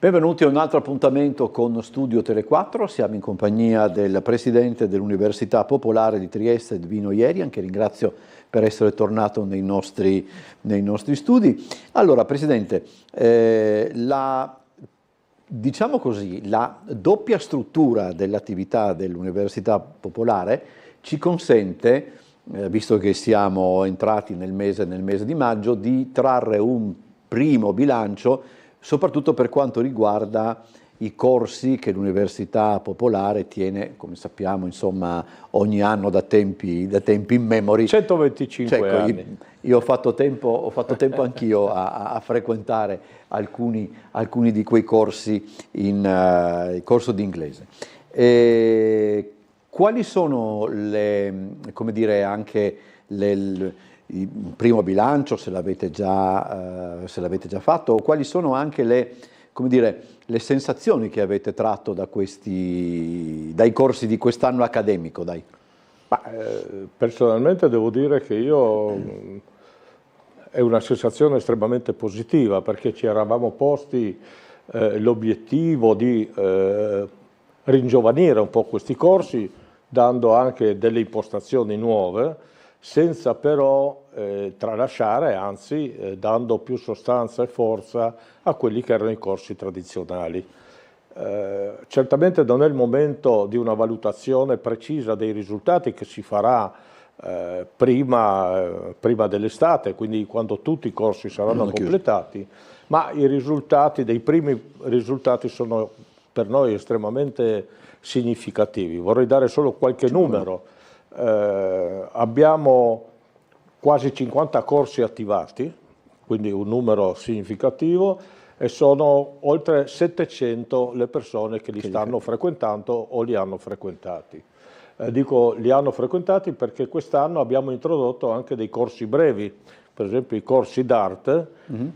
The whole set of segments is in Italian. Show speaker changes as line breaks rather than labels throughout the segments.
Benvenuti a un altro appuntamento con Studio Tele4, siamo in compagnia del Presidente dell'Università Popolare di Trieste, Edvino Ierian, che ringrazio per essere tornato nei nostri studi. Allora, Presidente, diciamo così, la doppia struttura dell'attività dell'Università Popolare ci consente, visto che siamo entrati nel mese di maggio, di trarre un primo bilancio soprattutto per quanto riguarda i corsi che l'Università Popolare tiene, come sappiamo, insomma, ogni anno da tempi immemori.
125 anni.
Io ho fatto tempo anch'io a frequentare alcuni di quei corsi il corso di inglese. Quali sono il primo bilancio, se l'avete già fatto, o quali sono anche le sensazioni che avete tratto dai corsi di quest'anno accademico?
Personalmente devo dire che è una sensazione estremamente positiva, perché ci eravamo posti l'obiettivo di ringiovanire un po' questi corsi, dando anche delle impostazioni nuove, senza però tralasciare, anzi dando più sostanza e forza a quelli che erano i corsi tradizionali. Certamente non è il momento di una valutazione precisa dei risultati, che si farà prima dell'estate, quindi quando tutti i corsi saranno completati, ma dei primi risultati sono per noi estremamente significativi. Vorrei dare solo qualche numero. Abbiamo quasi 50 corsi attivati, quindi un numero significativo, e sono oltre 700 le persone che li stanno frequentando o li hanno frequentati. Dico li hanno frequentati perché quest'anno abbiamo introdotto anche dei corsi brevi, per esempio i corsi d'arte,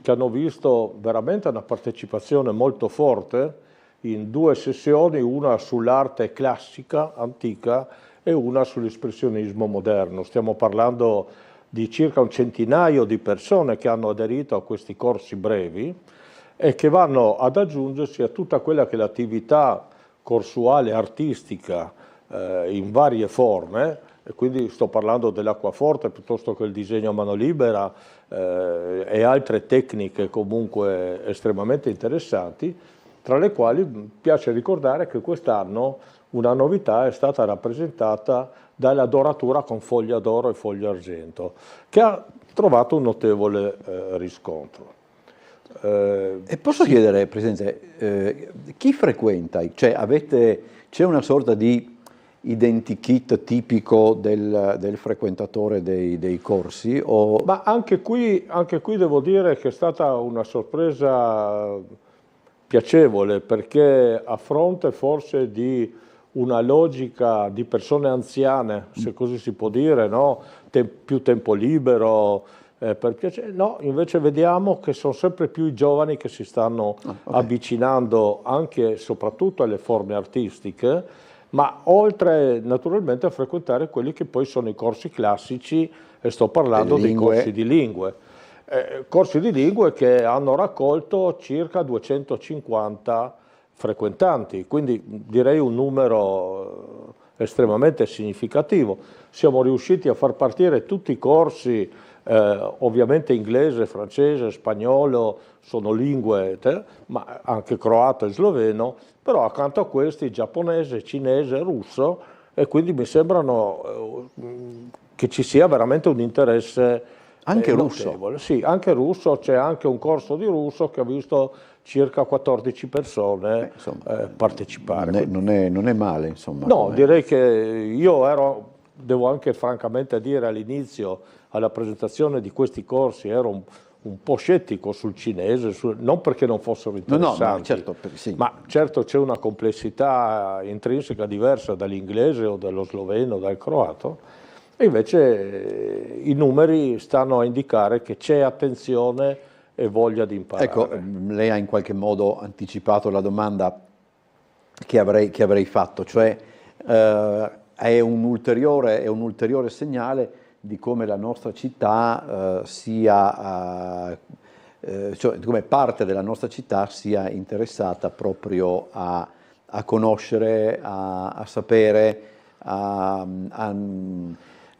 che hanno visto veramente una partecipazione molto forte in 2 sessioni, una sull'arte classica, antica, e una sull'espressionismo moderno. Stiamo parlando di circa un centinaio di persone che hanno aderito a questi corsi brevi e che vanno ad aggiungersi a tutta quella che è l'attività corsuale artistica in varie forme, e quindi sto parlando dell'acquaforte piuttosto che il disegno a mano libera e altre tecniche comunque estremamente interessanti, tra le quali piace ricordare che quest'anno una novità è stata rappresentata dalla doratura con foglia d'oro e foglia d'argento, che ha trovato un notevole riscontro.
E posso chiedere, Presidente, chi frequenta? Cioè c'è una sorta di identikit tipico del frequentatore dei corsi?
Ma anche qui devo dire che è stata una sorpresa piacevole, perché a fronte forse di una logica di persone anziane, se così si può dire, no? Più tempo libero, per piacere, no, invece vediamo che sono sempre più i giovani che si stanno avvicinando anche e soprattutto alle forme artistiche, ma oltre naturalmente a frequentare quelli che poi sono i corsi classici, e sto parlando dei corsi di lingue. Corsi di lingue che hanno raccolto circa 250 frequentanti, quindi direi un numero estremamente significativo. Siamo riusciti a far partire tutti i corsi, ovviamente inglese, francese, spagnolo, sono lingue, ma anche croato e sloveno, però accanto a questi giapponese, cinese, russo, e quindi mi sembrano che ci sia veramente un interesse
anche
notevole.
russo?
Sì, anche russo, c'è anche un corso di russo che ha visto circa 14 persone partecipare.
Non è male, insomma.
No, direi che io devo anche francamente dire all'inizio, alla presentazione di questi corsi, ero un po' scettico sul cinese, non perché non fossero interessanti, ma certo c'è una complessità intrinseca diversa dall'inglese o dallo sloveno, dal croato, e invece i numeri stanno a indicare che c'è attenzione e voglia di imparare.
Ecco, lei ha in qualche modo anticipato la domanda che avrei fatto, cioè è un ulteriore segnale di come la nostra città sia cioè come parte della nostra città sia interessata proprio a conoscere, a sapere,
ma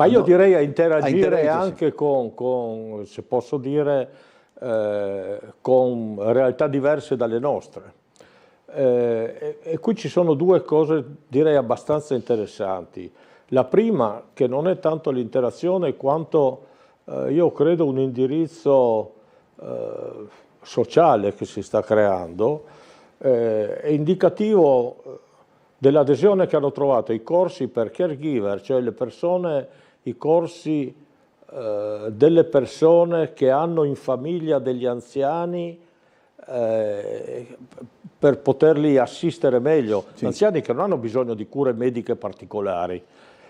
io direi a interagire anche con, se posso dire, con realtà diverse dalle nostre. E qui ci sono due cose, direi, abbastanza interessanti. La prima, che non è tanto l'interazione quanto, io credo, un indirizzo sociale che si sta creando, è indicativo dell'adesione che hanno trovato i corsi per caregiver, cioè le persone, i corsi delle persone che hanno in famiglia degli anziani, per poterli assistere meglio, sì. Anziani che non hanno bisogno di cure mediche particolari,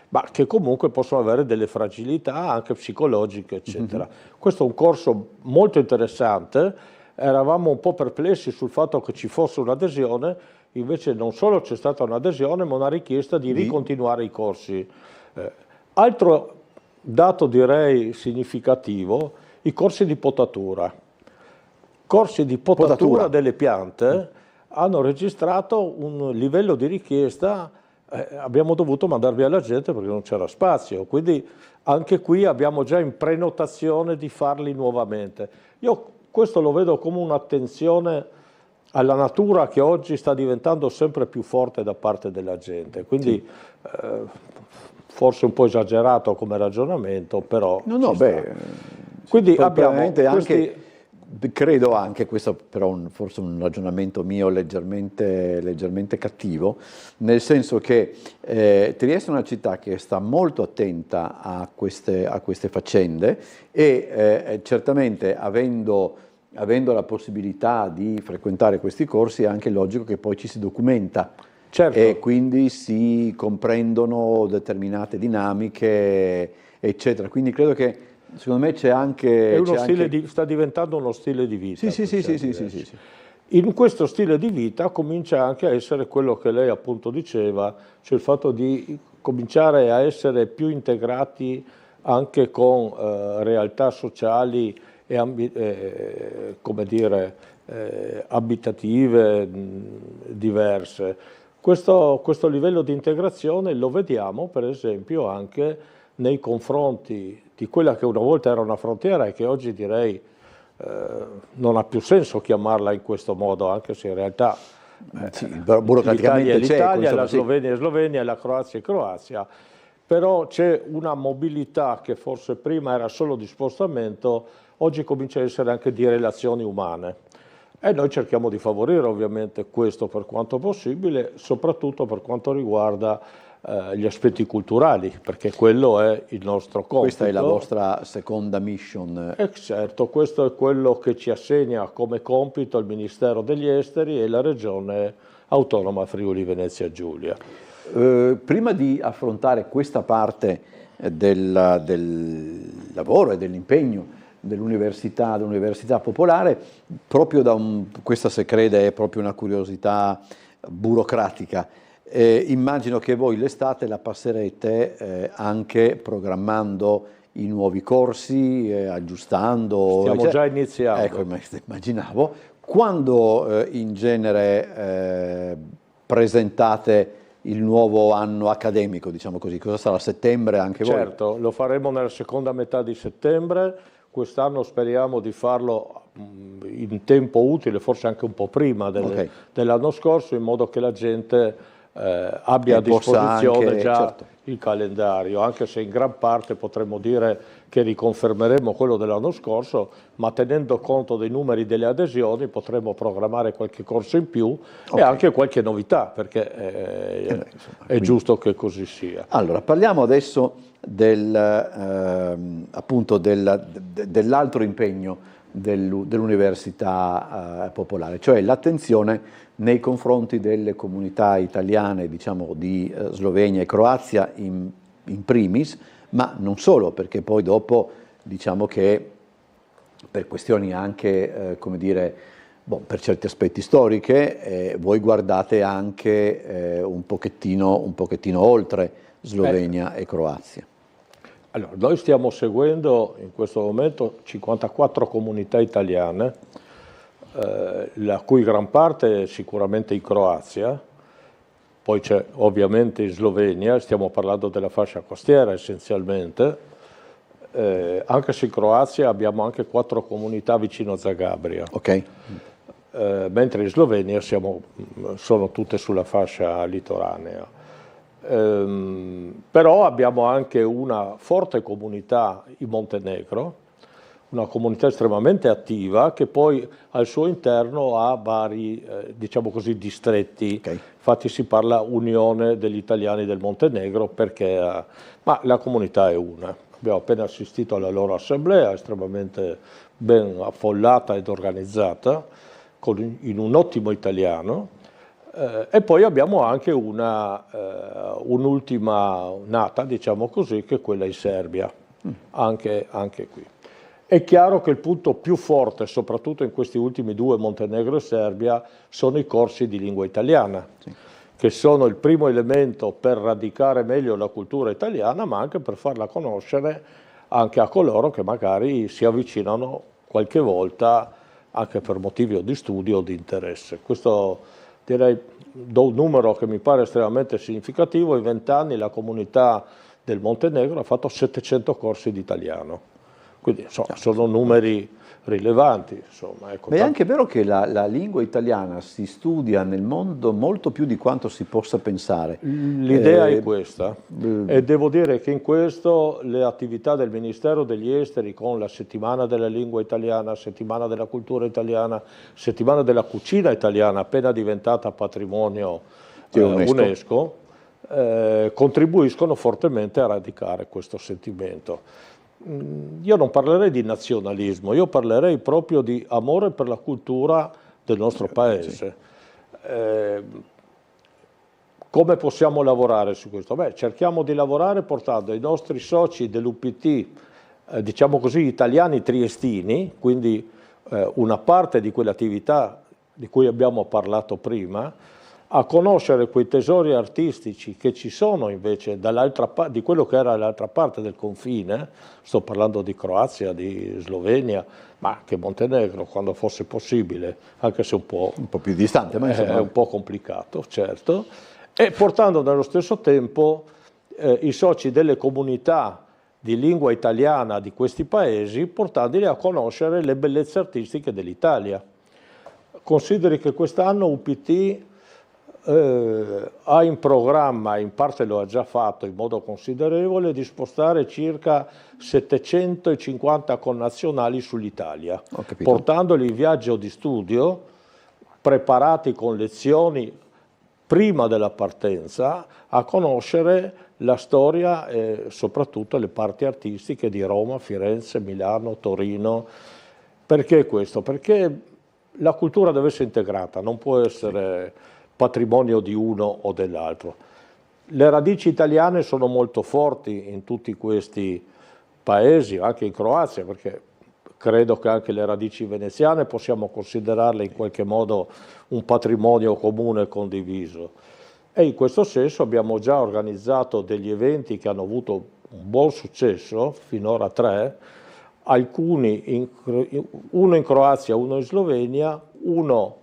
ma che comunque possono avere delle fragilità anche psicologiche, eccetera. Questo è un corso molto interessante, eravamo un po' perplessi sul fatto che ci fosse un'adesione, invece non solo c'è stata un'adesione, ma una richiesta di ricontinuare i corsi. Altro dato, direi, significativo, i corsi di potatura. Corsi di potatura delle piante hanno registrato un livello di richiesta, abbiamo dovuto mandar via la gente perché non c'era spazio, quindi anche qui abbiamo già in prenotazione di farli nuovamente. Io questo lo vedo come un'attenzione alla natura che oggi sta diventando sempre più forte da parte della gente, quindi sì. Forse un po' esagerato come ragionamento, però...
No, beh...
Quindi abbiamo questi...
anche... Credo anche, questo però forse un ragionamento mio leggermente cattivo, nel senso che Trieste è una città che sta molto attenta a queste faccende e certamente avendo la possibilità di frequentare questi corsi è anche logico che poi ci si documenta.
Certo.
E quindi si comprendono determinate dinamiche, eccetera. Quindi credo che secondo me c'è anche...
sta diventando uno stile di vita.
Sì.
In questo stile di vita comincia anche a essere quello che lei appunto diceva, cioè il fatto di cominciare a essere più integrati anche con realtà sociali e come dire, abitative diverse. Questo livello di integrazione lo vediamo per esempio anche nei confronti di quella che una volta era una frontiera e che oggi direi non ha più senso chiamarla in questo modo, anche se in realtà
burocraticamente
l'Italia, la Slovenia è Slovenia, la Croazia è Croazia, però c'è una mobilità che forse prima era solo di spostamento, oggi comincia a essere anche di relazioni umane. E noi cerchiamo di favorire ovviamente questo per quanto possibile, soprattutto per quanto riguarda gli aspetti culturali, perché quello è il nostro compito.
Questa è la vostra seconda mission.
Certo, questo è quello che ci assegna come compito il Ministero degli Esteri e la Regione Autonoma Friuli Venezia Giulia.
Prima di affrontare questa parte del lavoro e dell'impegno dell'università popolare, proprio questa se crede è proprio una curiosità burocratica. Immagino che voi l'estate la passerete anche programmando i nuovi corsi, aggiustando.
Stiamo già iniziando.
Ecco, immaginavo. Quando in genere presentate il nuovo anno accademico, diciamo così? Cosa sarà, settembre anche voi?
Certo, lo faremo nella seconda metà di settembre. Quest'anno speriamo di farlo in tempo utile, forse anche un po' prima dell'anno scorso, in modo che la gente abbia a disposizione anche, già il calendario, anche se in gran parte potremmo dire che riconfermeremo quello dell'anno scorso, ma tenendo conto dei numeri delle adesioni potremo programmare qualche corso in più e anche qualche novità, perché è giusto che così sia.
Allora, parliamo adesso appunto dell'altro impegno dell'Università Popolare, cioè l'attenzione nei confronti delle comunità italiane, diciamo di Slovenia e Croazia in primis, ma non solo, perché poi dopo diciamo che per questioni anche, come dire, per certi aspetti storiche, voi guardate anche un pochettino oltre Slovenia e Croazia.
Allora, noi stiamo seguendo in questo momento 54 comunità italiane, la cui gran parte è sicuramente in Croazia, poi c'è ovviamente in Slovenia, stiamo parlando della fascia costiera essenzialmente, anche se in Croazia abbiamo anche 4 comunità vicino a Zagabria.
Ok.
Mentre in Slovenia sono tutte sulla fascia litoranea. Però abbiamo anche una forte comunità in Montenegro, una comunità estremamente attiva che poi al suo interno ha vari, diciamo così, distretti.
Okay.
Infatti si parla Unione degli Italiani del Montenegro perché, ma la comunità è una. Abbiamo appena assistito alla loro assemblea, estremamente ben affollata ed organizzata, in un ottimo italiano. E poi abbiamo anche un'ultima nata, diciamo così, che è quella in Serbia, anche qui. È chiaro che il punto più forte, soprattutto in questi ultimi 2, Montenegro e Serbia, sono i corsi di lingua italiana, sì, che sono il primo elemento per radicare meglio la cultura italiana, ma anche per farla conoscere anche a coloro che magari si avvicinano qualche volta anche per motivi di studio o di interesse. Questo, direi, do un numero che mi pare estremamente significativo: in 20 anni la comunità del Montenegro ha fatto 700 corsi di italiano. Quindi insomma, sono numeri rilevanti. Insomma, ecco.
Beh, è anche vero che la lingua italiana si studia nel mondo molto più di quanto si possa pensare.
L'idea è questa, e devo dire che in questo le attività del Ministero degli Esteri, con la settimana della lingua italiana, settimana della cultura italiana, settimana della cucina italiana, appena diventata patrimonio UNESCO, contribuiscono fortemente a radicare questo sentimento. Io non parlerei di nazionalismo, io parlerei proprio di amore per la cultura del nostro paese. Sì. Come possiamo lavorare su questo? Beh, cerchiamo di lavorare portando i nostri soci dell'UPT, diciamo così, italiani triestini, quindi una parte di quell'attività di cui abbiamo parlato prima, a conoscere quei tesori artistici che ci sono invece dall'altra parte, di quello che era dall'altra parte del confine. Sto parlando di Croazia, di Slovenia, ma anche Montenegro, quando fosse possibile, anche se un po'
più distante, ma insomma
è un po' complicato, certo, e portando nello stesso tempo i soci delle comunità di lingua italiana di questi paesi, portandoli a conoscere le bellezze artistiche dell'Italia. Consideri che quest'anno UPT ha in programma, in parte lo ha già fatto in modo considerevole, di spostare circa 750 connazionali sull'Italia, portandoli in viaggio di studio, preparati con lezioni prima della partenza, a conoscere la storia e soprattutto le parti artistiche di Roma, Firenze, Milano, Torino. Perché questo? Perché la cultura deve essere integrata, non può essere patrimonio di uno o dell'altro. Le radici italiane sono molto forti in tutti questi paesi, anche in Croazia, perché credo che anche le radici veneziane possiamo considerarle in qualche modo un patrimonio comune condiviso. E in questo senso abbiamo già organizzato degli eventi che hanno avuto un buon successo, finora 3, alcuni, uno in Croazia, uno in Slovenia, uno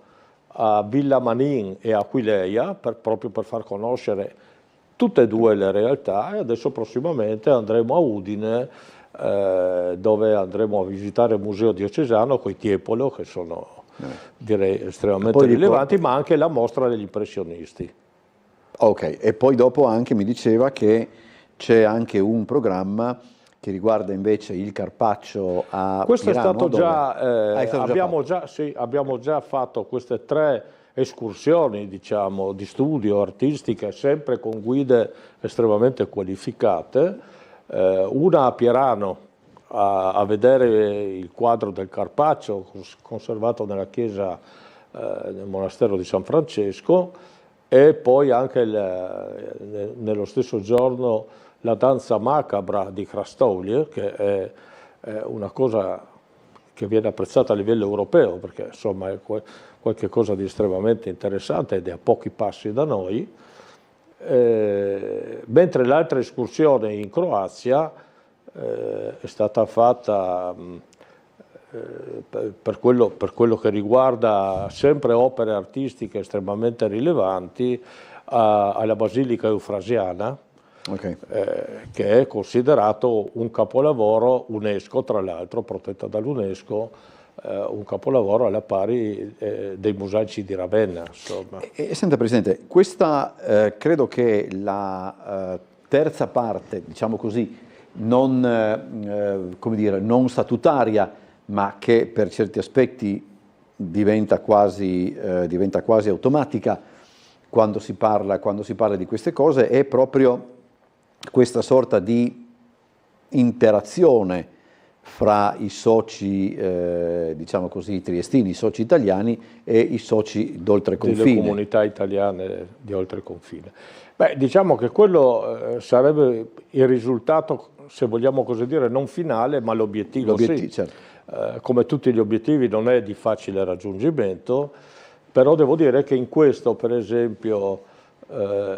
a Villa Manin e a Aquileia, proprio per far conoscere tutte e 2 le realtà, e adesso prossimamente andremo a Udine, dove andremo a visitare il Museo Diocesano con i Tiepolo, che sono direi estremamente rilevanti, ma anche la mostra degli impressionisti.
Ok, e poi dopo anche mi diceva che c'è anche un programma che riguarda invece il Carpaccio a
Questo
Pirano,
è stato già, abbiamo già fatto queste 3 escursioni, diciamo, di studio artistiche, sempre con guide estremamente qualificate, una a Pirano a vedere il quadro del Carpaccio conservato nella chiesa del monastero di San Francesco, e poi anche nello stesso giorno la danza macabra di Krastolier, che è una cosa che viene apprezzata a livello europeo, perché insomma è qualche cosa di estremamente interessante ed è a pochi passi da noi. Mentre l'altra escursione in Croazia è stata fatta per quello che riguarda sempre opere artistiche estremamente rilevanti alla Basilica Eufrasiana,
Okay.
che è considerato un capolavoro UNESCO, tra l'altro protetta dall'UNESCO, un capolavoro alla pari dei mosaici di Ravenna. Insomma.
Senta Presidente, questa credo che la terza parte, diciamo così, come dire, non statutaria, ma che per certi aspetti diventa quasi automatica quando si parla di queste cose, è proprio questa sorta di interazione fra i soci, diciamo così, triestini, i soci italiani e i soci d'oltreconfine.
Delle comunità italiane di oltreconfine. Beh, diciamo che quello sarebbe il risultato, se vogliamo così dire, non finale, ma l'obiettivo sì.
Certo.
Come tutti gli obiettivi non è di facile raggiungimento, però devo dire che in questo, per esempio,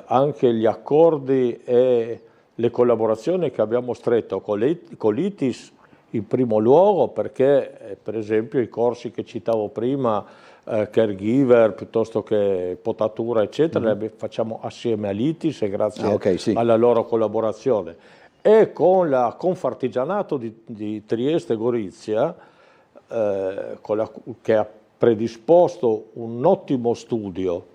anche gli accordi e le collaborazioni che abbiamo stretto con l'ITIS in primo luogo, perché per esempio i corsi che citavo prima, caregiver piuttosto che potatura eccetera, li facciamo assieme all'ITIS e grazie
sì.
alla loro collaborazione. E con la Confartigianato di Trieste e Gorizia, che ha predisposto un ottimo studio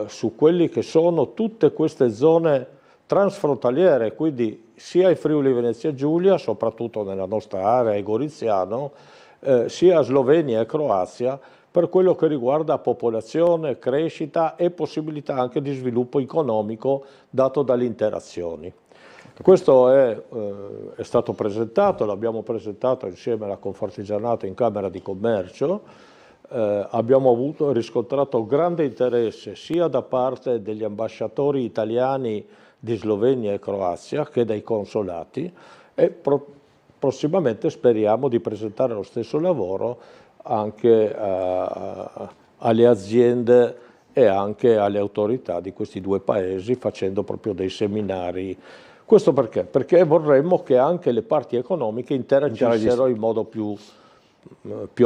su quelli che sono tutte queste zone transfrontaliere, quindi sia in Friuli Venezia Giulia, soprattutto nella nostra area goriziano, sia Slovenia e Croazia, per quello che riguarda popolazione, crescita e possibilità anche di sviluppo economico dato dalle interazioni. Questo è stato presentato, l'abbiamo presentato insieme alla Confartigianato in Camera di Commercio, abbiamo riscontrato grande interesse sia da parte degli ambasciatori italiani di Slovenia e Croazia che dai consolati e prossimamente speriamo di presentare lo stesso lavoro anche alle aziende e anche alle autorità di questi due paesi facendo proprio dei seminari. Questo perché? Perché vorremmo che anche le parti economiche interagissero in modo più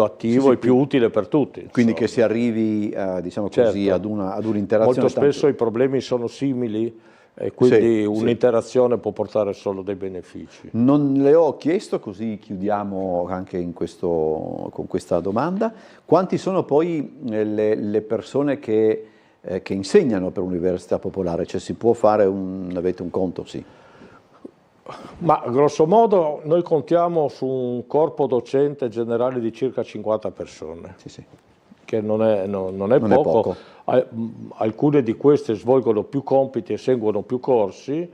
attivo e più utile per tutti.
Quindi che si arrivi, diciamo così, ad un'interazione.
Molto spesso i problemi sono simili e quindi un'interazione può portare solo dei benefici.
Non le ho chiesto, così chiudiamo anche con questa domanda, quanti sono poi le persone che insegnano per l'Università Popolare? Cioè si può fare avete un conto? Sì.
Ma grosso modo noi contiamo su un corpo docente generale di circa 50 persone, che non è poco. Alcune di queste svolgono più compiti e seguono più corsi,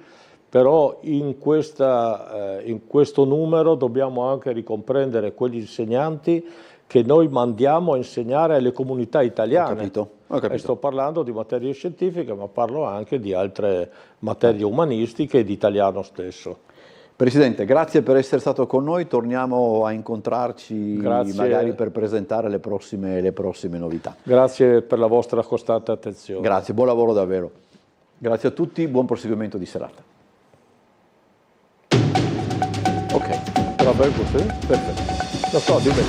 però in questo numero dobbiamo anche ricomprendere quegli insegnanti che noi mandiamo a insegnare alle comunità italiane.
Ho capito.
E sto parlando di materie scientifiche, ma parlo anche di altre materie umanistiche e di italiano stesso.
Presidente, grazie per essere stato con noi, torniamo a incontrarci magari per presentare le prossime novità.
Grazie per la vostra costante attenzione.
Grazie, buon lavoro davvero. Grazie a tutti, buon proseguimento di serata. Ok.
Va bene così? Perfetto. Lo so, dimmi.